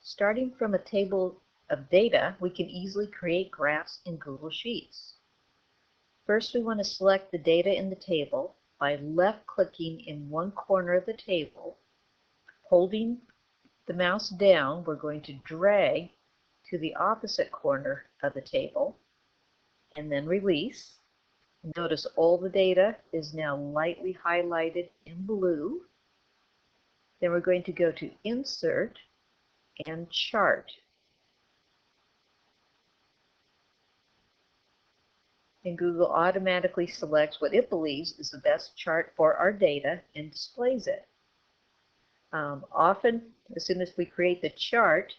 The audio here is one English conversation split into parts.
Starting from a table of data, we can easily create graphs in Google Sheets. First, we want to select the data in the table by left-clicking in one corner of the table. Holding the mouse down, we're going to drag to the opposite corner of the table and then release. Notice all the data is now lightly highlighted in blue. Then we're going to go to Insert and Chart. And Google automatically selects what it believes is the best chart for our data and displays it. Often, as soon as we create the chart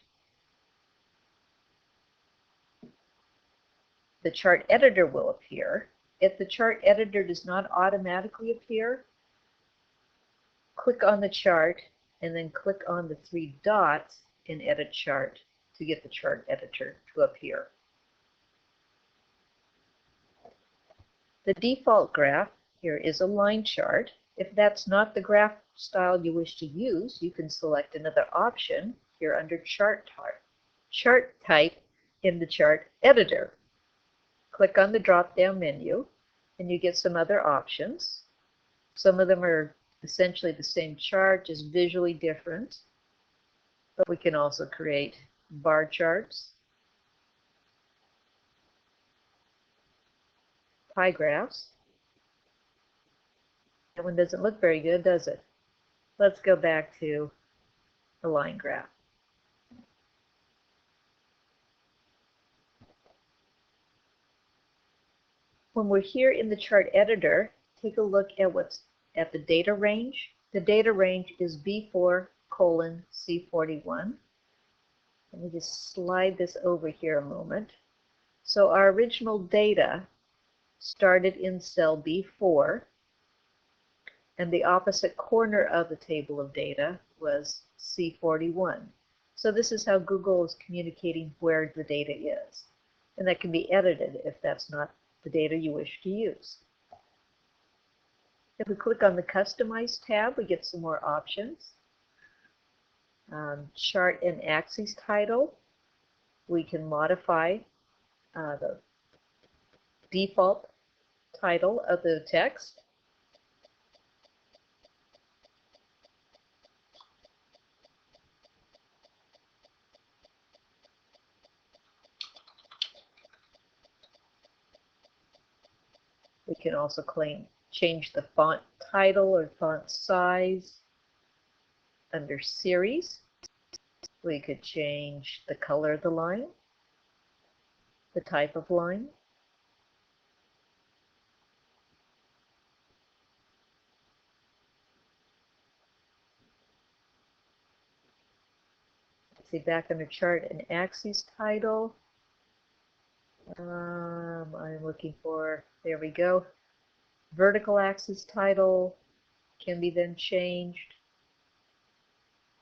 editor will appear. If the chart editor does not automatically appear, click on the chart and then click on the three dots in Edit Chart to get the chart editor to appear. The default graph here is a line chart. If that's not the graph style you wish to use, you can select another option here under Chart Type in the chart editor. Click on the drop-down menu and you get some other options. Some of them are essentially the same chart, just visually different. But we can also create bar charts, pie graphs. That one doesn't look very good, does it? Let's go back to the line graph. When we're here in the chart editor, take a look at what's at the data range. The data range is B4:C41. Let me just slide this over here a moment. So our original data started in cell B4, and the opposite corner of the table of data was C41. So this is how Google is communicating where the data is. And that can be edited if that's not the data you wish to use. If we click on the Customize tab, we get some more options. Chart and axis title. We can modify the default title of the text. We can also change the font title or font size. Under Series, we could change the color of the line, the type of line. See, back under Chart and Axis title, I'm looking for, there we go, vertical axis title can be then changed.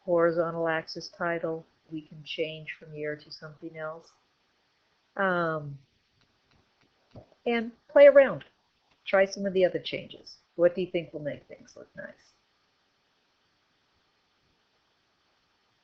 Horizontal axis title we can change from here to something else. And play around. Try some of the other changes. What do you think will make things look nice?